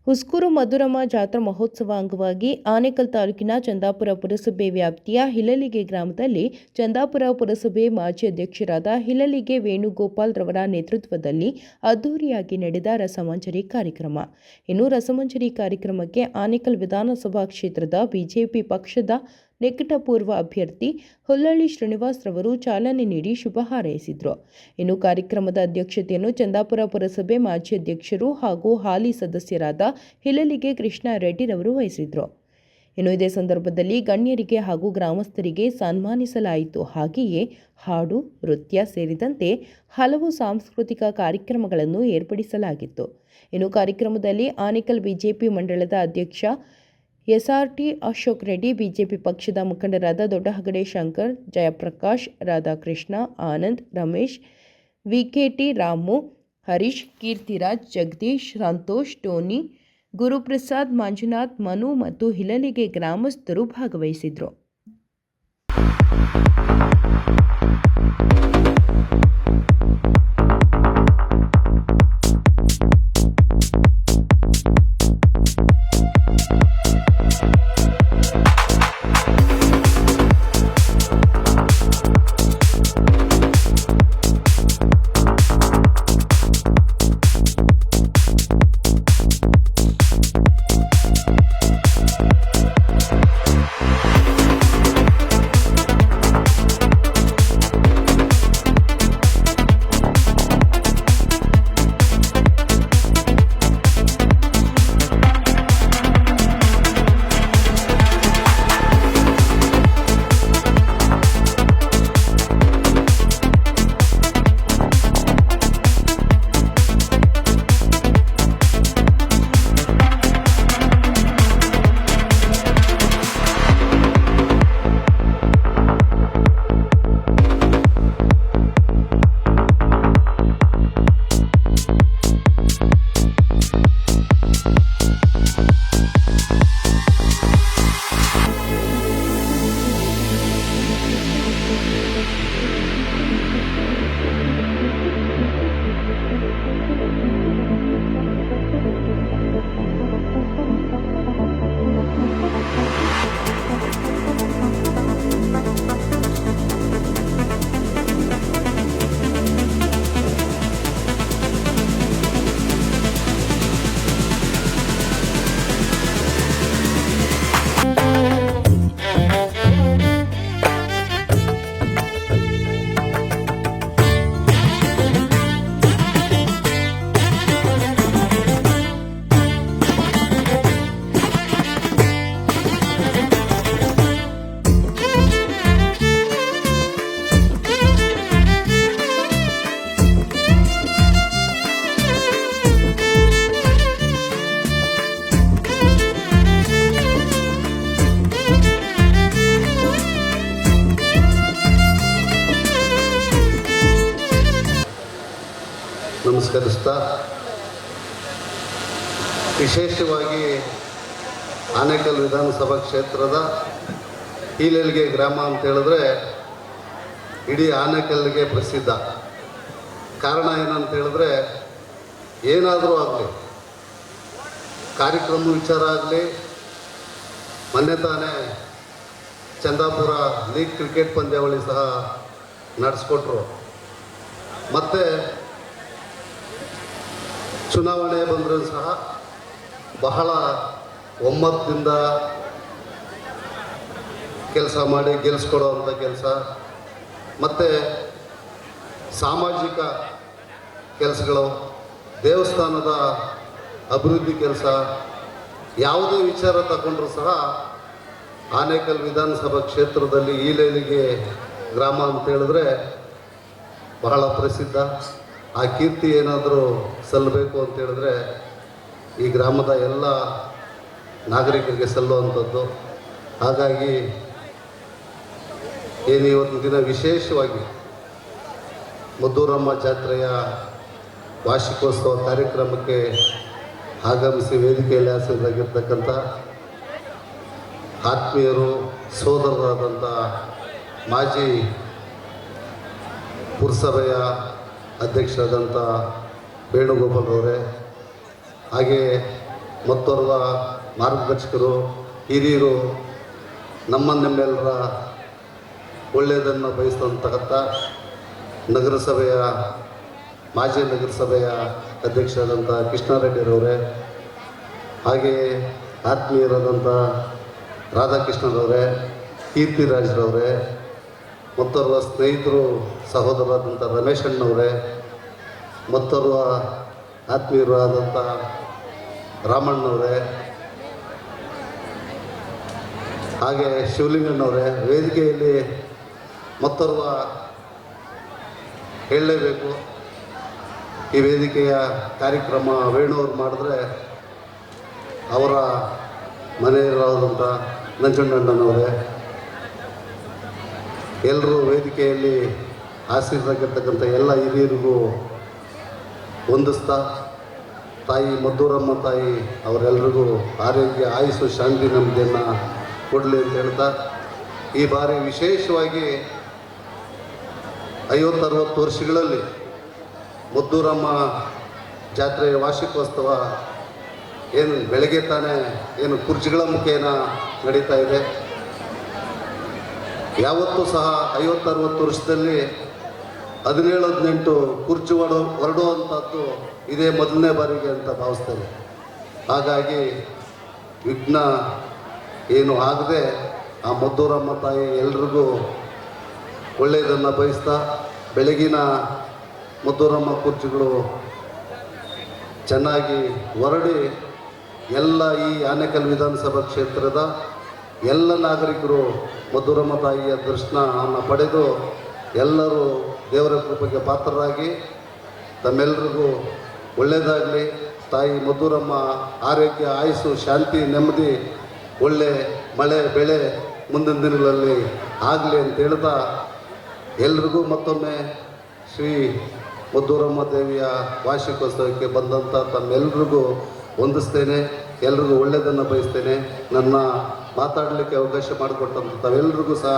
ಹುಸ್ಕೂರು ಮಧುರಮ್ಮ ಜಾತ್ರಾ ಮಹೋತ್ಸವ ಅಂಗವಾಗಿ ಆನೇಕಲ್ ತಾಲೂಕಿನ ಚಂದಾಪುರ ಪುರಸಭೆ ವ್ಯಾಪ್ತಿಯ ಹಿಲಲಿಗೆ ಗ್ರಾಮದಲ್ಲಿ ಚಂದಾಪುರ ಪುರಸಭೆ ಮಾಜಿ ಅಧ್ಯಕ್ಷರಾದ ಹಿಲಲಿಗೆ ವೇಣುಗೋಪಾಲ್ ರವರ ನೇತೃತ್ವದಲ್ಲಿ ಅದ್ದೂರಿಯಾಗಿ ನಡೆದ ರಸಮಂಜರಿ ಕಾರ್ಯಕ್ರಮ. ಇನ್ನು ರಸಮಂಜರಿ ಕಾರ್ಯಕ್ರಮಕ್ಕೆ ಆನೇಕಲ್ ವಿಧಾನಸಭಾ ಕ್ಷೇತ್ರದ ಬಿಜೆಪಿ ಪಕ್ಷದ ನಿಕಟಪೂರ್ವ ಅಭ್ಯರ್ಥಿ ಹುಲ್ಲಳ್ಳಿ ಶ್ರೀನಿವಾಸ್ ರವರು ಚಾಲನೆ ನೀಡಿ ಶುಭ ಹಾರೈಸಿದರು. ಇನ್ನು ಕಾರ್ಯಕ್ರಮದ ಅಧ್ಯಕ್ಷತೆಯನ್ನು ಚಂದಾಪುರ ಪುರಸಭೆ ಮಾಜಿ ಅಧ್ಯಕ್ಷರು ಹಾಗೂ ಹಾಲಿ ಸದಸ್ಯರಾದ ಹಿಲಲಿಗೆ ಕೃಷ್ಣ ರೆಡ್ಡಿರವರು ವಹಿಸಿದರು. ಇನ್ನು ಇದೇ ಸಂದರ್ಭದಲ್ಲಿ ಗಣ್ಯರಿಗೆ ಹಾಗೂ ಗ್ರಾಮಸ್ಥರಿಗೆ ಸನ್ಮಾನಿಸಲಾಯಿತು. ಹಾಗೆಯೇ ಹಾಡು, ನೃತ್ಯ ಸೇರಿದಂತೆ ಹಲವು ಸಾಂಸ್ಕೃತಿಕ ಕಾರ್ಯಕ್ರಮಗಳನ್ನು ಏರ್ಪಡಿಸಲಾಗಿತ್ತು. ಇನ್ನು ಕಾರ್ಯಕ್ರಮದಲ್ಲಿ ಆನೇಕಲ್ ಬಿಜೆಪಿ ಮಂಡಳದ ಅಧ್ಯಕ್ಷ ಎಸ್ಆರ್ಟಿ ಅಶೋಕ್ ರೆಡ್ಡಿ, ಬಿಜೆಪಿ ಪಕ್ಷದ ಮುಖಂಡರಾದ ದೊಡ್ಡಹಗಡೆ ಶಂಕರ್, ಜಯಪ್ರಕಾಶ್, ರಾಧಾಕೃಷ್ಣ, ಆನಂದ್, ರಮೇಶ್, ವಿಕೆಟಿ ರಾಮು, ಹರೀಶ್, ಕೀರ್ತಿರಾಜ್, ಜಗದೀಶ್, ಸಂತೋಷ್, ಟೋನಿ, ಗುರುಪ್ರಸಾದ್, ಮಂಜುನಾಥ್, ಮನು ಮತ್ತು ಹಿಲಲಿಗೆ ಗ್ರಾಮಸ್ಥರು ಭಾಗವಹಿಸಿದ್ರು. ನಮಸ್ಕರಿಸ್ತಾ, ವಿಶೇಷವಾಗಿ ಆನೇಕಲ್ ವಿಧಾನಸಭಾ ಕ್ಷೇತ್ರದ ಹಿಲಲಿಗೆ ಗ್ರಾಮ ಅಂತ ಹೇಳಿದ್ರೆ ಇಡೀ ಆನೇಕಲ್ಗೆ ಪ್ರಸಿದ್ಧ. ಕಾರಣ ಏನಂತ ಹೇಳಿದ್ರೆ, ಏನಾದರೂ ಆಗಲಿ, ಕಾರ್ಯಕ್ರಮ ವಿಚಾರ ಆಗಲಿ, ಮೊನ್ನೆ ತಾನೇ ಚಂದಾಪುರ ಲೀಗ್ ಕ್ರಿಕೆಟ್ ಪಂದ್ಯಾವಳಿ ಸಹ ನಡೆಸ್ಕೊಟ್ರು. ಮತ್ತು ಚುನಾವಣೆ ಬಂದರೂ ಸಹ ಬಹಳ ಒಮ್ಮತದಿಂದ ಕೆಲಸ ಮಾಡಿ ಗೆಲ್ಲಿಸ್ಕೊಡುವಂಥ ಕೆಲಸ, ಮತ್ತು ಸಾಮಾಜಿಕ ಕೆಲಸಗಳು, ದೇವಸ್ಥಾನದ ಅಭಿವೃದ್ಧಿ ಕೆಲಸ, ಯಾವುದೇ ವಿಚಾರ ತಗೊಂಡ್ರೂ ಸಹ ಆನೇಕಲ್ ವಿಧಾನಸಭಾ ಕ್ಷೇತ್ರದಲ್ಲಿ ಹಿಲಲಿಗೆ ಗ್ರಾಮ ಅಂತ ಹೇಳಿದ್ರೆ ಬಹಳ ಪ್ರಸಿದ್ಧ. ಆ ಕೀರ್ತಿ ಏನಾದರೂ ಸಲ್ಲಬೇಕು ಅಂತ ಹೇಳಿದ್ರೆ ಈ ಗ್ರಾಮದ ಎಲ್ಲ ನಾಗರಿಕರಿಗೆ ಸಲ್ಲುವಂಥದ್ದು. ಹಾಗಾಗಿ ಇವತ್ತು ದಿನ ವಿಶೇಷವಾಗಿ ಮಧುರಮ್ಮ ಜಾತ್ರೆಯ ವಾರ್ಷಿಕೋತ್ಸವ ಕಾರ್ಯಕ್ರಮಕ್ಕೆ ಆಗಮಿಸಿ ವೇದಿಕೆಯಲ್ಲಿ ಆಸೀನರಾಗಿರ್ತಕ್ಕಂಥ ಆತ್ಮೀಯರು, ಸೋದರರಾದಂಥ ಮಾಜಿ ಪುರಸಭೆಯ ಅಧ್ಯಕ್ಷರಾದಂಥ ವೇಣುಗೋಪಾಲ್ ಅವರೇ, ಹಾಗೆಯೇ ಮತ್ತೋರ್ವ ಮಾರ್ಗದರ್ಶಕರು ಹಿರಿಯರು ನಮ್ಮೆಲ್ಲರ ಒಳ್ಳೆಯದನ್ನು ಬಯಸ್ತಕ್ಕಂಥ ನಗರಸಭೆಯ ಮಾಜಿ ನಗರಸಭೆಯ ಅಧ್ಯಕ್ಷರಾದಂಥ ಕೃಷ್ಣಾರೆಡ್ಡಿರವರೇ, ಹಾಗೆಯೇ ಆತ್ಮೀಯರಾದಂಥ ರಾಧಾಕೃಷ್ಣರವರೇ, ಕೀರ್ತಿರಾಜ್ರವರೇ, ಮತ್ತೋರ್ವ ಸ್ನೇಹಿತರು ಸಹೋದರರಾದಂಥ ರಮೇಶ್ ಅಣ್ಣವರೇ, ಮತ್ತೋರ್ವ ಆತ್ಮೀಯರು ಆದಂಥ ರಾಮಣ್ಣವರೇ, ಹಾಗೆ ಶಿವಲಿಂಗಣ್ಣವರೇ, ವೇದಿಕೆಯಲ್ಲಿ ಮತ್ತೋರ್ವ ಹೇಳಲೇಬೇಕು. ಈ ವೇದಿಕೆಯ ಕಾರ್ಯಕ್ರಮ ವೇಣುವರು ಮಾಡಿದ್ರೆ ಅವರ ಮನೆಯರಾದಂಥ ನಂಜುಂಡಣ್ಣನವರೇ, ಎಲ್ಲರೂ ವೇದಿಕೆಯಲ್ಲಿ ಆಸೀನರಾಗಿರ್ತಕ್ಕಂಥ ಎಲ್ಲ ಹಿರಿಯರಿಗೂ ಹೊಂದಿಸ್ತಾ ತಾಯಿ ಮದ್ದೂರಮ್ಮ ತಾಯಿ ಅವರೆಲ್ಲರಿಗೂ ಆರೋಗ್ಯ, ಆಯುಸ್ಸು, ಶಾಂತಿ, ನೆಮ್ಮದಿಯನ್ನು ಕೊಡಲಿ ಅಂತ ಹೇಳ್ತಾ, ಈ ಬಾರಿ ವಿಶೇಷವಾಗಿ 50-60 ವರ್ಷಗಳಲ್ಲಿ ಮದ್ದೂರಮ್ಮ ಜಾತ್ರೆಯ ವಾರ್ಷಿಕೋತ್ಸವ ಏನು ಬೆಳಗ್ಗೆ ತಾನೇ ಏನು ಕುರ್ಚಿಗಳ ಮುಖೇನ ನಡೀತಾ ಇದೆ. ಯಾವತ್ತೂ ಸಹ 50-60 ವರ್ಷದಲ್ಲಿ 17-18 ಕುರ್ಚಿ ಹೊರಡುವಂಥದ್ದು ಇದೇ ಮೊದಲನೇ ಬಾರಿಗೆ ಅಂತ ಭಾವಿಸ್ತೇನೆ. ಹಾಗಾಗಿ ವಿಘ್ನ ಏನು ಆಗದೆ ಆ ಮದ್ದೂರಮ್ಮ ತಾಯಿ ಎಲ್ರಿಗೂ ಒಳ್ಳೆಯದನ್ನು ಬಯಸ್ತಾ, ಬೆಳಗಿನ ಮದ್ದೂರಮ್ಮ ಕುರ್ಚಿಗಳು ಚೆನ್ನಾಗಿ ಹೊರಡಿ ಎಲ್ಲ ಈ ಆನೇಕಲ್ ವಿಧಾನಸಭಾ ಕ್ಷೇತ್ರದ ಎಲ್ಲ ನಾಗರಿಕರು ಮದ್ದೂರಮ್ಮ ತಾಯಿಯ ದರ್ಶನವನ್ನು ಪಡೆದು ಎಲ್ಲರೂ ದೇವರ ಕೃಪೆಗೆ ಪಾತ್ರರಾಗಿ ತಮ್ಮೆಲ್ಲರಿಗೂ ಒಳ್ಳೆಯದಾಗಲಿ. ತಾಯಿ ಮದ್ದೂರಮ್ಮ ಆರೋಗ್ಯ, ಆಯುಸ್ಸು, ಶಾಂತಿ, ನೆಮ್ಮದಿ, ಒಳ್ಳೆ ಮಳೆ ಬೆಳೆ ಮುಂದಿನ ದಿನಗಳಲ್ಲಿ ಆಗಲಿ ಅಂತ ಹೇಳ್ತಾ, ಎಲ್ರಿಗೂ ಮತ್ತೊಮ್ಮೆ ಶ್ರೀ ಮದ್ದೂರಮ್ಮ ದೇವಿಯ ವಾರ್ಷಿಕೋತ್ಸವಕ್ಕೆ ಬಂದಂಥ ತಮ್ಮೆಲ್ಲರಿಗೂ ವಂದಿಸ್ತೇನೆ. ಎಲ್ರಿಗೂ ಒಳ್ಳೆಯದನ್ನು ಬಯಸ್ತೇನೆ. ನನ್ನ ಮಾತಾಡಲಿಕ್ಕೆ ಅವಕಾಶ ಮಾಡಿಕೊಟ್ಟಂಥ ತಾವೆಲ್ಲರಿಗೂ ಸಹ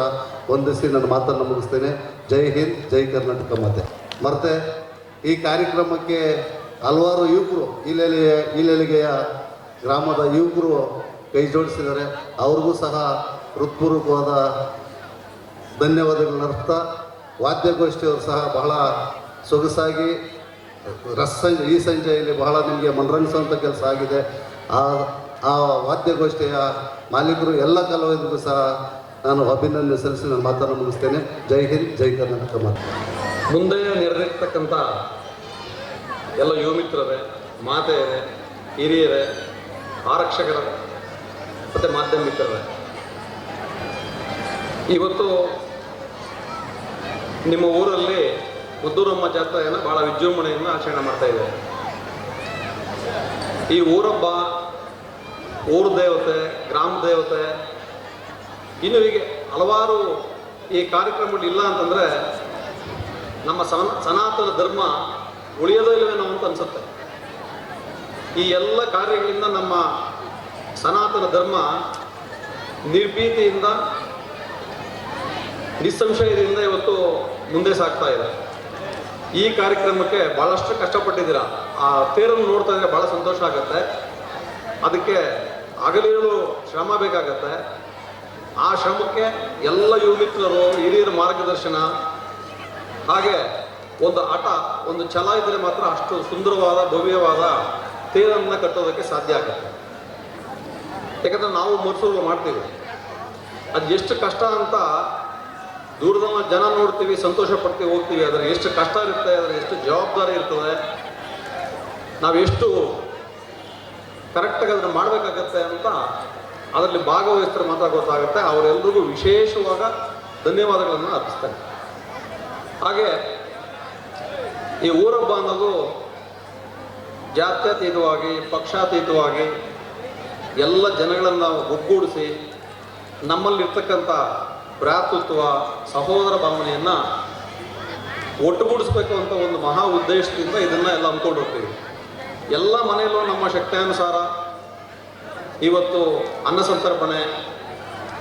ವಂದಿಸಿ ನನ್ನ ಮಾತನ್ನು ಮುಗಿಸ್ತೇನೆ. ಜೈ ಹಿಂದ್, ಜೈ ಕರ್ನಾಟಕ ಮಾತೆ. ಮತ್ತೆ ಈ ಕಾರ್ಯಕ್ರಮಕ್ಕೆ ಹಲವಾರು ಯುವಕರು ಇಲೆಲಿಗೆಯ ಗ್ರಾಮದ ಯುವಕರು ಕೈ ಜೋಡಿಸಿದ್ದಾರೆ. ಅವ್ರಿಗೂ ಸಹ ಹೃತ್ಪೂರ್ವಕವಾದ ಧನ್ಯವಾದಗಳನ್ನ ಅರ್ಥ. ವಾದ್ಯಗೋಷ್ಠಿಯವರು ಸಹ ಬಹಳ ಸೊಗಸಾಗಿ ಈ ಸಂಜೆಯಲ್ಲಿ ಬಹಳ ನಿಮಗೆ ಮನರಂಜಿಸುವಂಥ ಕೆಲಸ ಆಗಿದೆ. ಆ ವಾದ್ಯಗೋಷ್ಠಿಯ ಮಾಲೀಕರು ಎಲ್ಲ ಕಲಾವಿದರಿಗೂ ಸಹ ನಾನು ಅಭಿನಂದನೆ ಸಲ್ಲಿಸಿ ನನ್ನ ಮಾತನ್ನು ಮುಗಿಸ್ತೇನೆ. ಜೈ ಹಿಂದ್, ಜೈ ಕರ್ನಾಟಕ ಮಾತೆ. ಮುಂದೆ ನೆರೆದಿರ್ತಕ್ಕಂಥ ಎಲ್ಲ ಯುವ ಮಿತ್ರರೇ, ಮಾತೆಯರೇ, ಹಿರಿಯರೇ, ಆರಕ್ಷಕರ ಮತ್ತು ಮಾಧ್ಯಮ ಮಿತ್ರರೇ, ಇವತ್ತು ನಿಮ್ಮ ಊರಲ್ಲಿ ಮದ್ದೂರಮ್ಮ ಜಾತ್ರೆಯನ್ನು ಭಾಳ ವಿಜೃಂಭಣೆಯನ್ನು ಆಚರಣೆ ಮಾಡ್ತಾ ಇದೆ. ಈ ಊರಬ್ಬ, ಊರು ದೇವತೆ, ಗ್ರಾಮ ದೇವತೆ, ಇನ್ನು ಹೀಗೆ ಹಲವಾರು ಈ ಕಾರ್ಯಕ್ರಮಗಳು ಇಲ್ಲ ಅಂತಂದರೆ ನಮ್ಮ ಸನಾತನ ಧರ್ಮ ಉಳಿಯೋದೇ ಇಲ್ಲವೇನೋ ಅಂತ ಅನಿಸುತ್ತೆ. ಈ ಎಲ್ಲ ಕಾರ್ಯಗಳಿಂದ ನಮ್ಮ ಸನಾತನ ಧರ್ಮ ನಿರ್ಭೀತಿಯಿಂದ, ನಿಸ್ಸಂಶಯದಿಂದ ಇವತ್ತು ಮುಂದೆ ಸಾಗ್ತಾ ಇದೆ. ಈ ಕಾರ್ಯಕ್ರಮಕ್ಕೆ ಭಾಳಷ್ಟು ಕಷ್ಟಪಟ್ಟಿದ್ದೀರಾ. ಆ ತೇರನ್ನು ನೋಡ್ತಾ ಇದ್ರೆ ಭಾಳ ಸಂತೋಷ ಆಗುತ್ತೆ. ಅದಕ್ಕೆ ಹಗಲಿರುಳು ಶ್ರಮ ಬೇಕಾಗತ್ತೆ. ಆ ಶ್ರಮಕ್ಕೆ ಎಲ್ಲ ಯುವ ಮಿತ್ರರು, ಹಿರಿಯರ ಮಾರ್ಗದರ್ಶನ, ಹಾಗೆ ಒಂದು ಹಠ, ಒಂದು ಛಲ ಇದ್ದರೆ ಮಾತ್ರ ಅಷ್ಟು ಸುಂದರವಾದ ಭವ್ಯವಾದ ತೇರನ್ನು ಕಟ್ಟೋದಕ್ಕೆ ಸಾಧ್ಯ ಆಗುತ್ತೆ. ಯಾಕಂದರೆ ನಾವು ಮರುಸೂರು ಮಾಡ್ತೀವಿ, ಅದು ಎಷ್ಟು ಕಷ್ಟ ಅಂತ ದೂರದ ಜನ ನೋಡ್ತೀವಿ, ಸಂತೋಷ ಪಡ್ತೀವಿ, ಹೋಗ್ತೀವಿ. ಅದರ ಎಷ್ಟು ಕಷ್ಟ ಇರುತ್ತೆ, ಅದರ ಎಷ್ಟು ಜವಾಬ್ದಾರಿ ಇರ್ತದೆ, ನಾವು ಎಷ್ಟು ಕರೆಕ್ಟಾಗಿ ಅದನ್ನು ಮಾಡಬೇಕಾಗತ್ತೆ ಅಂತ ಅದರಲ್ಲಿ ಭಾಗವಹಿಸಿದ್ರೆ ಮಾತ್ರ ಗೊತ್ತಾಗುತ್ತೆ. ಅವರೆಲ್ಲರಿಗೂ ವಿಶೇಷವಾದ ಧನ್ಯವಾದಗಳನ್ನು ಅರ್ಪಿಸ್ತೇನೆ. ಹಾಗೆ ಈ ಊರಬ್ಬ ಅನ್ನೋದು ಜಾತ್ಯತೀತವಾಗಿ, ಪಕ್ಷಾತೀತವಾಗಿ ಎಲ್ಲ ಜನಗಳನ್ನು ಒಗ್ಗೂಡಿಸಿ ನಮ್ಮಲ್ಲಿರ್ತಕ್ಕಂಥ ಭ್ರಾತೃತ್ವ, ಸಹೋದರ ಭಾವನೆಯನ್ನು ಒಟ್ಟುಗೂಡಿಸ್ಬೇಕು ಅಂತ ಒಂದು ಮಹಾ ಉದ್ದೇಶದಿಂದ ಇದನ್ನು ಎಲ್ಲ ಅಂದ್ಕೊಂಡು ಹೋಗ್ತೀವಿ. ಎಲ್ಲ ಮನೆಯಲ್ಲೂ ನಮ್ಮ ಶಕ್ತಿಯಾನುಸಾರ ಇವತ್ತು ಅನ್ನ ಸಂತರ್ಪಣೆ,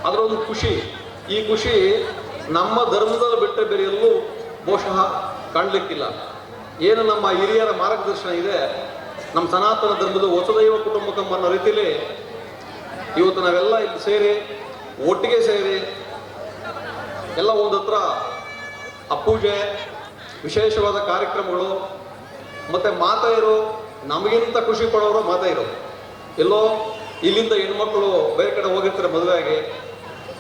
ಅದರೊಂದು ಖುಷಿ. ಈ ಖುಷಿ ನಮ್ಮ ಧರ್ಮದಲ್ಲಿ ಬಿಟ್ಟರೆ ಬೇರೆ ಎಲ್ಲೂ ಬಹುಶಃ ಕಾಣಲಿಕ್ಕಿಲ್ಲ. ಏನು ನಮ್ಮ ಹಿರಿಯರ ಮಾರ್ಗದರ್ಶನ ಇದೆ, ನಮ್ಮ ಸನಾತನ ಧರ್ಮದ ವಸುದೈವ ಕುಟುಂಬಕಂ ಅನ್ನೋ ರೀತಿಯಲ್ಲಿ ಇವತ್ತು ನಾವೆಲ್ಲ ಇಲ್ಲಿ ಸೇರಿ ಒಟ್ಟಿಗೆ ಸೇರಿ ಎಲ್ಲ ಒಂದು ಹತ್ರ ಆ ಪೂಜೆ ವಿಶೇಷವಾದ ಕಾರ್ಯಕ್ರಮಗಳು ಮತ್ತು ಮಾತೆಯರು ನಮಗಿಂತ ಖುಷಿ ಪಡೋರು ಮಾತೆಯರು. ಎಲ್ಲೋ ಇಲ್ಲಿಂದ ಹೆಣ್ಮಕ್ಳು ಬೇರೆ ಕಡೆ ಹೋಗಿರ್ತಾರೆ ಮದುವೆಯಾಗಿ,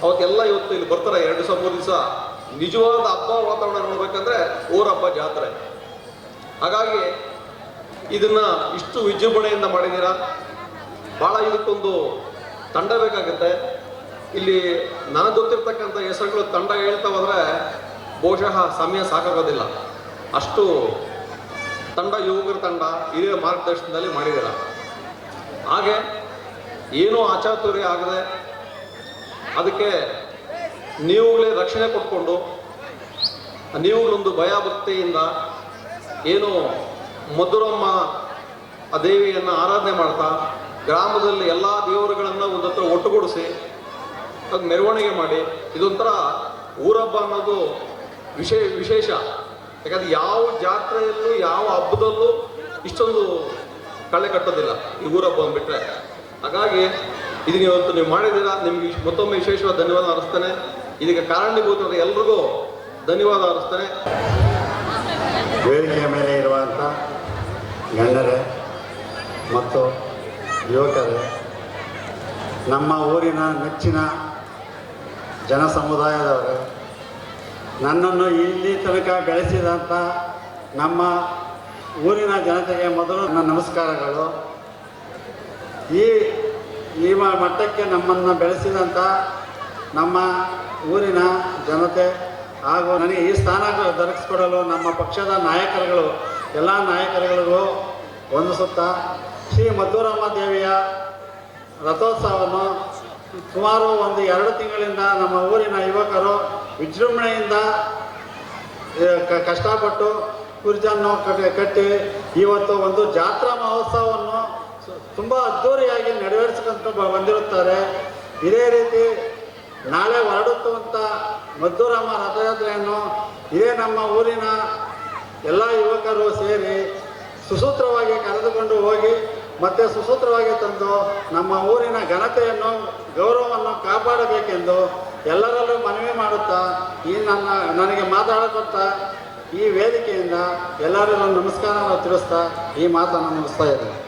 ಅವತ್ತೆಲ್ಲ ಇವತ್ತು ಇಲ್ಲಿ ಬರ್ತಾರೆ 2 ದಿವಸ 3 ದಿವಸ. ನಿಜವಾದ ಹಬ್ಬ ವಾತಾವರಣ ನೋಡ್ಬೇಕಂದ್ರೆ ಊರ ಹಬ್ಬ ಜಾತ್ರೆ. ಹಾಗಾಗಿ ಇದನ್ನ ಇಷ್ಟು ವಿಜೃಂಭಣೆಯಿಂದ ಮಾಡಿದ್ದೀರಾ. ಭಾಳ ಇದಕ್ಕೊಂದು ತಂಡ ಬೇಕಾಗುತ್ತೆ. ಇಲ್ಲಿ ನನಗೆ ಗೊತ್ತಿರ್ತಕ್ಕಂಥ ಹೆಸರುಗಳು ತಂಡ ಹೇಳ್ತಾ ಹೋದರೆ ಬಹುಶಃ ಸಮಯ ಸಾಕಾಗೋದಿಲ್ಲ. ಅಷ್ಟು ತಂಡ, ಯುವಕರ ತಂಡ ಹಿರಿಯ ಮಾರ್ಗದರ್ಶನದಲ್ಲಿ ಮಾಡಿದ್ದೀರ. ಹಾಗೆ ಏನೂ ಅಚಾತುರ್ಯ ಆಗದೆ ಅದಕ್ಕೆ ನೀವುಗಳೇ ರಕ್ಷಣೆ ಕೊಟ್ಕೊಂಡು ನೀವುಗಳೊಂದು ಭಯ ಭಕ್ತಿಯಿಂದ ಏನು ಮಧುರಮ್ಮ ಆ ದೇವಿಯನ್ನು ಆರಾಧನೆ ಮಾಡ್ತಾ ಗ್ರಾಮದಲ್ಲಿ ಎಲ್ಲ ದೇವರುಗಳನ್ನು ಒಂದು ಹತ್ರ ಒಟ್ಟುಗೂಡಿಸಿ ಅದು ಮೆರವಣಿಗೆ ಮಾಡಿ ಇದೊಂಥರ ಊರಬ್ಬ ಅನ್ನೋದು ವಿಶೇಷ. ಯಾಕಂದರೆ ಯಾವ ಜಾತ್ರೆಯಲ್ಲೂ ಯಾವ ಹಬ್ಬದಲ್ಲೂ ಇಷ್ಟೊಂದು ಕಳೆ ಕಟ್ಟೋದಿಲ್ಲ ಈ ಊರಬ್ಬ ಅಂದ್ಬಿಟ್ರೆ. ಹಾಗಾಗಿ ಇದನ್ನ ಇವತ್ತು ನೀವು ಮಾಡಿದ್ದೀರಾ, ನಿಮ್ಗೆ ಮತ್ತೊಮ್ಮೆ ವಿಶೇಷವಾದ ಧನ್ಯವಾದ ಅರ್ಪಿಸ್ತೇನೆ. ಇದಕ್ಕೆ ಕಾರಣೀಭೂತವಾದ ಎಲ್ರಿಗೂ ಧನ್ಯವಾದ ಅರ್ಪಿಸ್ತೇನೆ. ವೇದಿಕೆಯ ಮೇಲೆ ಇರುವಂಥ ಗಣ್ಯರೇ ಮತ್ತು ಯುವಕರೇ, ನಮ್ಮ ಊರಿನ ನೆಚ್ಚಿನ ಜನ ಸಮುದಾಯದವರು, ನನ್ನನ್ನು ಇಲ್ಲಿ ತನಕ ಬೆಳೆಸಿದಂಥ ನಮ್ಮ ಊರಿನ ಜನತೆಗೆ ಮೊದಲು ನನ್ನ ನಮಸ್ಕಾರಗಳು. ಈ ಮಟ್ಟಕ್ಕೆ ನಮ್ಮನ್ನು ಬೆಳೆಸಿದಂಥ ನಮ್ಮ ಊರಿನ ಜನತೆ ಹಾಗೂ ನನಗೆ ಈ ಸ್ಥಾನ ದೊರಕಿಸ್ಕೊಡಲು ನಮ್ಮ ಪಕ್ಷದ ನಾಯಕರುಗಳು, ಎಲ್ಲ ನಾಯಕರುಗಳಿಗೂ ವಂದಿಸುತ್ತಾ, ಶ್ರೀ ಮಧುರಮ್ಮ ದೇವಿಯ ರಥೋತ್ಸವವನ್ನು ಸುಮಾರು 1-2 ತಿಂಗಳಿಂದ ನಮ್ಮ ಊರಿನ ಯುವಕರು ವಿಜೃಂಭಣೆಯಿಂದ ಕಷ್ಟಪಟ್ಟು ಕುರ್ಜನ್ನು ಕಟ್ಟಿ ಇವತ್ತು ಒಂದು ಜಾತ್ರಾ ಮಹೋತ್ಸವವನ್ನು ತುಂಬ ಅದ್ಧೂರಿಯಾಗಿ ನೆರವೇರಿಸಿಕೊಂಡು ಬಂದಿರುತ್ತಾರೆ. ಇದೇ ರೀತಿ ನಾಳೆ ಹೊರಡುತ್ತುವಂಥ ಮಧುರಮ್ಮ ರಥಯಾತ್ರೆಯನ್ನು ಇದೇ ನಮ್ಮ ಊರಿನ ಎಲ್ಲ ಯುವಕರು ಸೇರಿ ಸುಸೂತ್ರವಾಗಿ ಕರೆದುಕೊಂಡು ಹೋಗಿ ಮತ್ತು ಸುಸೂತ್ರವಾಗಿ ತಂದು ನಮ್ಮ ಊರಿನ ಘನತೆಯನ್ನು, ಗೌರವವನ್ನು ಕಾಪಾಡಬೇಕೆಂದು ಎಲ್ಲರಲ್ಲೂ ಮನವಿ ಮಾಡುತ್ತಾ ನನಗೆ ಮಾತಾಡಕೊಡ್ತಾ ಈ ವೇದಿಕೆಯಿಂದ ಎಲ್ಲರಿಗೂ ನಮಸ್ಕಾರವನ್ನು ತಿಳಿಸ್ತಾ ಈ ಮಾತನ್ನು ಮುಗಿಸ್ತಾ ಇದ್ದೇನೆ.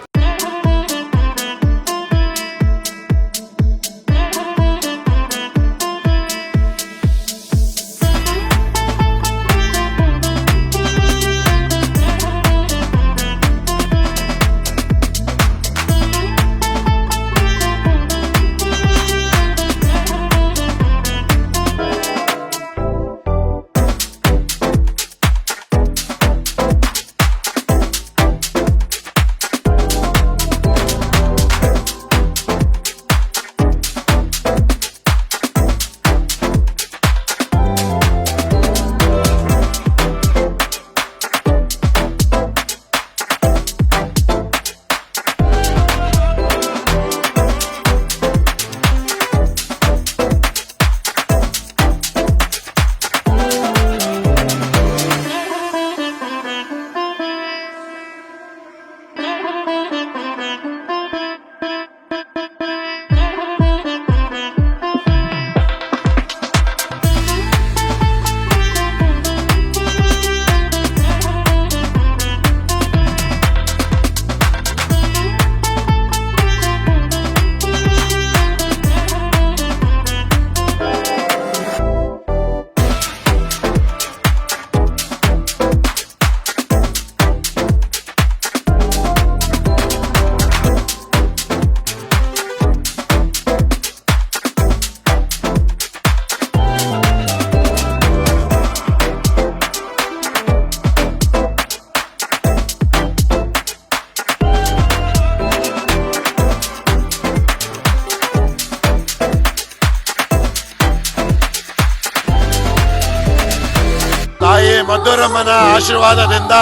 ಮಧುರಮ್ಮನ ಆಶೀರ್ವಾದದಿಂದ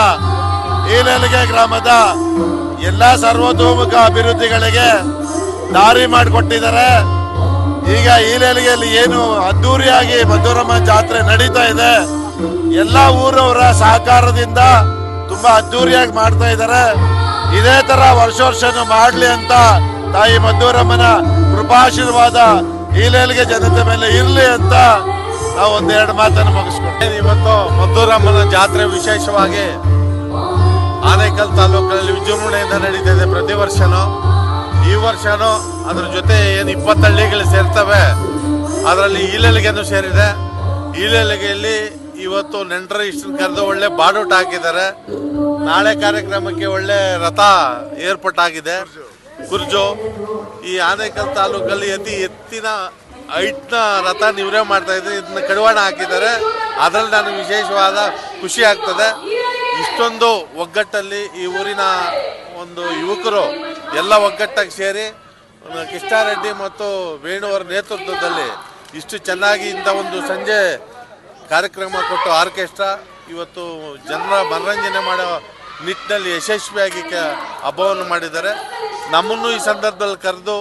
ಈಲೆಲ್ಗೆ ಗ್ರಾಮದ ಎಲ್ಲ ಸರ್ವತೋಮುಖ ಅಭಿವೃದ್ಧಿಗಳಿಗೆ ದಾರಿ ಮಾಡಿಕೊಟ್ಟಿದ್ದಾರೆ. ಈಗ ಈಲೆಲ್ಗೆಯಲ್ಲಿ ಏನು ಅದ್ದೂರಿಯಾಗಿ ಮಧುರಮ್ಮ ಜಾತ್ರೆ ನಡೀತಾ ಇದೆ, ಎಲ್ಲ ಊರವರ ಸಹಕಾರದಿಂದ ತುಂಬಾ ಅದ್ದೂರಿಯಾಗಿ ಮಾಡ್ತಾ ಇದ್ದಾರೆ. ಇದೇ ತರ ವರ್ಷನೂ ಮಾಡಲಿ ಅಂತ ತಾಯಿ ಮದ್ದೂರಮ್ಮನ ಕೃಪಾಶೀರ್ವಾದ ಈಲೆಲ್ಗೆ ಜನತೆ ಮೇಲೆ ಇರಲಿ ಅಂತ ನಾವು ಒಂದೆರಡು ಮಾತನ್ನು ಮುಗಿಸ್ಕೊಂಡು ಇವತ್ತು ಮದ್ದೂರಮ್ಮನ ಜಾತ್ರೆ ವಿಶೇಷವಾಗಿ ಆನೇಕಲ್ ತಾಲೂಕಿನಲ್ಲಿ ವಿಜೃಂಭಣೆಯಿಂದ ನಡೀತಿದೆ. ಪ್ರತಿ ವರ್ಷನೂ ಈ ವರ್ಷನೂ ಅದ್ರ ಜೊತೆ ಏನು 20 ಹಳ್ಳಿಗಳು ಸೇರ್ತವೆ, ಅದರಲ್ಲಿ ಈಲೆಲ್ಗೆನೂ ಸೇರಿದೆ. ಈಲೆಲ್ಗೆಯಲ್ಲಿ ಇವತ್ತು ನೆಂಟರ ಇಷ್ಟನ್ನು ಕರೆದು ಒಳ್ಳೆ ಬಾಡೂಟ ಹಾಕಿದ್ದಾರೆ. ನಾಳೆ ಕಾರ್ಯಕ್ರಮಕ್ಕೆ ಒಳ್ಳೆ ರಥ ಏರ್ಪಾಟಾಗಿದೆ. ಕುರ್ಜು ಈ ಆನೇಕಲ್ ತಾಲೂಕಲ್ಲಿ ಅತಿ ಎತ್ತಿನ ಹೈಟ್ನ ರಥ ಇವರೇ ಮಾಡ್ತಾ ಇದ್ದಾರೆ. ಇದನ್ನ ಕಡಿವಾಣ ಹಾಕಿದ್ದಾರೆ. ಅದರಲ್ಲಿ ನನಗೆ ವಿಶೇಷವಾದ ಖುಷಿ ಆಗ್ತದೆ. ಇಷ್ಟೊಂದು ಒಗ್ಗಟ್ಟಲ್ಲಿ ಈ ಊರಿನ ಒಂದು ಯುವಕರು ಎಲ್ಲ ಒಗ್ಗಟ್ಟಾಗಿ ಸೇರಿ ಕೃಷ್ಣಾರೆಡ್ಡಿ ಮತ್ತು ವೇಣು ಅವರ ನೇತೃತ್ವದಲ್ಲಿ ಇಷ್ಟು ಚೆನ್ನಾಗಿ ಇಂಥ ಒಂದು ಸಂಜೆ ಕಾರ್ಯಕ್ರಮ ಕೊಟ್ಟು ಆರ್ಕೆಸ್ಟ್ರಾ ಇವತ್ತು ಜನರ ಮನರಂಜನೆ ಮಾಡೋ ನಿಟ್ಟಿನಲ್ಲಿ ಯಶಸ್ವಿಯಾಗಿ ಹಬ್ಬವನ್ನು ಮಾಡಿದ್ದಾರೆ. ನಮ್ಮನ್ನು ಈ ಸಂದರ್ಭದಲ್ಲಿ ಕರೆದು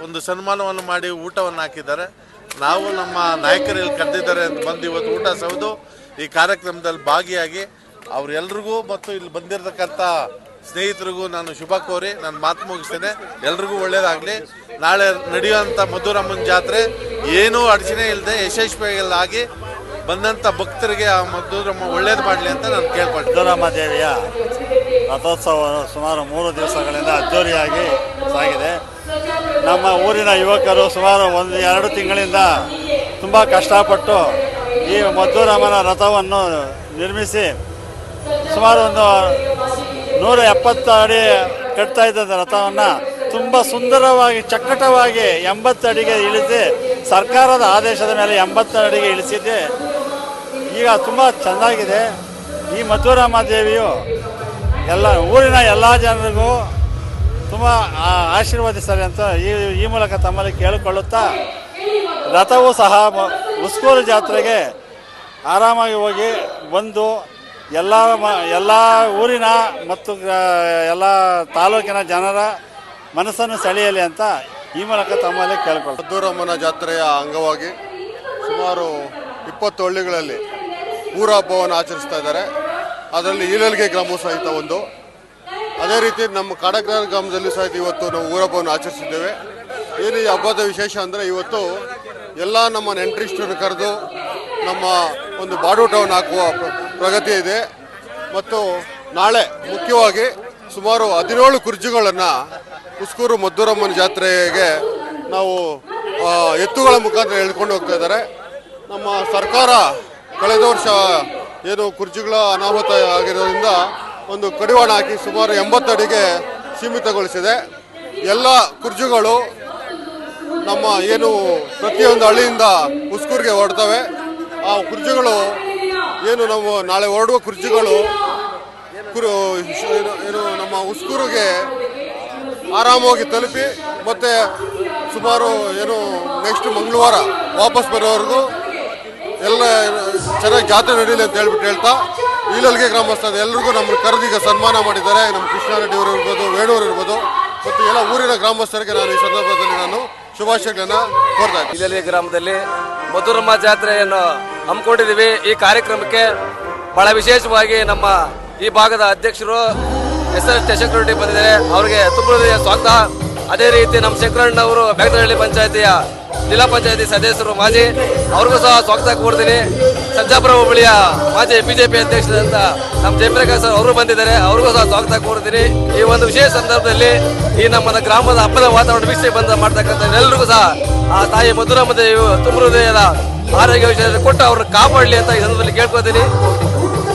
ಒಂದು ಸನ್ಮಾನವನ್ನು ಮಾಡಿ ಊಟವನ್ನು ಹಾಕಿದ್ದಾರೆ. ನಾವು ನಮ್ಮ ನಾಯಕರಲ್ಲಿ ಕರೆದಿದ್ದಾರೆ ಅಂತ ಬಂದು ಇವತ್ತು ಊಟ ಸೌದು ಈ ಕಾರ್ಯಕ್ರಮದಲ್ಲಿ ಭಾಗಿಯಾಗಿ ಅವರೆಲ್ರಿಗೂ ಮತ್ತು ಇಲ್ಲಿ ಬಂದಿರತಕ್ಕಂಥ ಸ್ನೇಹಿತರಿಗೂ ನಾನು ಶುಭ ಕೋರಿ ನಾನು ಮಾತು ಮುಗಿಸ್ತೇನೆ. ಎಲ್ರಿಗೂ ಒಳ್ಳೆಯದಾಗಲಿ. ನಾಳೆ ನಡೆಯುವಂಥ ಮದ್ದೂರಮ್ಮನ ಜಾತ್ರೆ ಏನೂ ಅಡಚಣೆ ಇಲ್ಲದೆ ಯಶಸ್ವಿಯಾಗಿ ಬಂದಂಥ ಭಕ್ತರಿಗೆ ಆ ಮದ್ದೂರಮ್ಮ ಒಳ್ಳೇದು ಮಾಡಲಿ ಅಂತ ನಾನು ಕೇಳ್ಕೊಳ್ತೀನಿ. ಮದ್ದೂರಮ್ಮ ದೇವಿಯ ರಥೋತ್ಸವ ಸುಮಾರು 3 ದಿವಸಗಳಿಂದ ಅದ್ದೂರಿಯಾಗಿ ಸಾಗಿದೆ. ನಮ್ಮ ಊರಿನ ಯುವಕರು ಸುಮಾರು 1-2 ತಿಂಗಳಿಂದ ತುಂಬ ಕಷ್ಟಪಟ್ಟು ಈ ಮದ್ದೂರಮ್ಮನ ರಥವನ್ನು ನಿರ್ಮಿಸಿ ಸುಮಾರು ಒಂದು 170 ಅಡಿ ಕಟ್ತಾ ಇದ್ದ ರಥವನ್ನು ತುಂಬ ಸುಂದರವಾಗಿ ಚಕ್ಕಟವಾಗಿ 80 ಅಡಿಗೆ ಇಳಿಸಿ ಸರ್ಕಾರದ ಆದೇಶದ ಮೇಲೆ 80 ಅಡಿಗೆ ಇಳಿಸಿದ್ದೆ. ಈಗ ತುಂಬ ಚೆನ್ನಾಗಿದೆ. ಈ ಮದ್ದೂರಮ್ಮ ದೇವಿಯು ಊರಿನ ಎಲ್ಲ ಜನರಿಗೂ ತುಂಬ ಆಶೀರ್ವದಿಸ್ತಾರೆ ಅಂತ ಈ ಮೂಲಕ ತಮ್ಮಲ್ಲಿ ಕೇಳಿಕೊಳ್ಳುತ್ತಾ, ರಥವೂ ಸಹ ಉಸ್ಕೂರು ಜಾತ್ರೆಗೆ ಆರಾಮಾಗಿ ಹೋಗಿ ಬಂದು ಎಲ್ಲ ಊರಿನ ಮತ್ತು ಎಲ್ಲ ತಾಲೂಕಿನ ಜನರ ಮನಸ್ಸನ್ನು ಸೆಳೆಯಲಿ ಅಂತ ಈ ಮೂಲಕ ತಮ್ಮಲ್ಲಿ ಕೇಳಿಕೊಳ್ಳುತ್ತೆ. ಮದ್ದೂರಮ್ಮನ ಜಾತ್ರೆಯ ಅಂಗವಾಗಿ ಸುಮಾರು 20 ಹಳ್ಳಿಗಳಲ್ಲಿ ಊರ ಹಬ್ಬವನ್ನು ಆಚರಿಸ್ತಾ ಇದ್ದಾರೆ. ಅದರಲ್ಲಿ ಈಲೆಲ್ಗೆ ಗ್ರಾಮವೂ ಸಹಿತ ಒಂದು. ಅದೇ ರೀತಿ ನಮ್ಮ ಕಾಡಗ್ರಾರ ಗ್ರಾಮದಲ್ಲಿ ಸಹಿತ ಇವತ್ತು ನಾವು ಊರ ಹಬ್ಬವನ್ನು ಆಚರಿಸಿದ್ದೇವೆ. ಏನು ಈ ಹಬ್ಬದ ವಿಶೇಷ ಅಂದರೆ ಇವತ್ತು ಎಲ್ಲ ನಮ್ಮ ನೆಂಟರಿಷ್ಟರನ್ನು ಕರೆದು ನಮ್ಮ ಒಂದು ಬಾಡೂಟವನ್ನು ಹಾಕುವ ಪ್ರಗತಿ ಇದೆ. ಮತ್ತು ನಾಳೆ ಮುಖ್ಯವಾಗಿ ಸುಮಾರು 17 ಕುರ್ಜಿಗಳನ್ನು ಉಸ್ಕೂರು ಮದ್ದೂರಮ್ಮನ ಜಾತ್ರೆಗೆ ನಾವು ಎತ್ತುಗಳ ಮುಖಾಂತರ ಎಳ್ಕೊಂಡು ಹೋಗ್ತಾ ಇದ್ದಾರೆ. ನಮ್ಮ ಸರ್ಕಾರ ಕಳೆದ ವರ್ಷ ಏನು ಕುರ್ಜಿಗಳ ಅನಾಹುತ ಆಗಿರೋದ್ರಿಂದ ಒಂದು ಕಡಿವಾಣ ಹಾಕಿ ಸುಮಾರು 80 ಅಡಿಗೆ ಸೀಮಿತಗೊಳಿಸಿದೆ. ಎಲ್ಲ ಕುರ್ಜಿಗಳು ನಮ್ಮ ಏನು ಪ್ರತಿಯೊಂದು ಹಳ್ಳಿಯಿಂದ ಉಸ್ಕೂರಿಗೆ ಹೊರಡ್ತವೆ. ಆ ಕುರ್ಜಿಗಳು ಏನು ನಾವು ನಾಳೆ ಹೊರಡುವ ಕುರ್ಜಿಗಳು ಏನು ನಮ್ಮ ಉಸ್ಕೂರಿಗೆ ಆರಾಮವಾಗಿ ತಲುಪಿ ಮತ್ತು ಸುಮಾರು ಏನು ನೆಕ್ಸ್ಟ್ ಮಂಗಳವಾರ ವಾಪಸ್ ಬರೋವರೆಗೂ ಎಲ್ಲ ಚೆನ್ನಾಗಿ ಜಾತ್ರೆ ನಡೀಲಿ ಅಂತ ಹೇಳ್ತಾ ಈಲೆಲ್ಗೆ ಗ್ರಾಮಸ್ಥರು ಎಲ್ರಿಗೂ ನಮ್ಮನ್ನು ಕರೆದೀಗ ಸನ್ಮಾನ ಮಾಡಿದ್ದಾರೆ. ನಮ್ಮ ಕೃಷ್ಣಾರೆಡ್ಡಿ ಅವರು ಇರ್ಬೋದು, ವೇಣೂರು ಇರ್ಬೋದು ಮತ್ತು ಎಲ್ಲ ಊರಿನ ಗ್ರಾಮಸ್ಥರಿಗೆ ನಾನು ಈ ಸಂದರ್ಭದಲ್ಲಿ ನಾನು ಶುಭಾಶಯಗಳನ್ನು ಕೋರ್ತಾ ಇದ್ದೀನಿ. ಈಲೆಲ್ಗೆ ಗ್ರಾಮದಲ್ಲಿ ಮದ್ದೂರಮ್ಮ ಜಾತ್ರೆಯನ್ನು ಹಮ್ಮಿಕೊಂಡಿದ್ದೀವಿ. ಈ ಕಾರ್ಯಕ್ರಮಕ್ಕೆ ಬಹಳ ವಿಶೇಷವಾಗಿ ನಮ್ಮ ಈ ಭಾಗದ ಅಧ್ಯಕ್ಷರು SR ಶಂಕರರೆಡ್ಡಿ ಬಂದಿದ್ದಾರೆ. ಅವರಿಗೆ ತುಂಬ ಸ್ವಾಗತ. ಅದೇ ರೀತಿ ನಮ್ಮ ಶಂಕರಣ್ಣವರು ಬ್ಯಾಗನಹಳ್ಳಿ ಪಂಚಾಯತಿಯ ಜಿಲ್ಲಾ ಪಂಚಾಯತಿ ಸದಸ್ಯರು ಮಾಜಿ, ಅವ್ರಿಗೂ ಸಹ ಸ್ವಾಗತ ಕೋರ್ತೀನಿ. ಸರ್ಜಾಪುರ ಹೋಬಳಿಯ ಮಾಜಿ BJP ಅಧ್ಯಕ್ಷರಾದಂಥ ನಮ್ಮ ಜಯಪ್ರಕಾಶ್ ಸರ್ ಅವರು ಬಂದಿದ್ದಾರೆ. ಅವ್ರಿಗೂ ಸಹ ಸ್ವಾಗತ ಕೋರ್ತೀನಿ. ಈ ಒಂದು ವಿಶೇಷ ಸಂದರ್ಭದಲ್ಲಿ ಈ ನಮ್ಮ ಗ್ರಾಮದ ಹಬ್ಬದ ವಾತಾವರಣ ವೀಕ್ಷಣೆ ಬಂದ ಮಾಡ್ತಕ್ಕಂಥ ಎಲ್ಲರಿಗೂ ಸಹ ಆ ತಾಯಿ ಮದ್ದೂರಮ್ಮ ದೇವಿಯು ತುಂಬ ಹೃದಯದ ಆರೋಗ್ಯ ವಿಷಯದಲ್ಲಿ ಕೊಟ್ಟು ಅವ್ರನ್ನ ಕಾಪಾಡಲಿ ಅಂತ ಈ ಸಂದರ್ಭದಲ್ಲಿ ಕೇಳ್ಕೊತೀನಿ.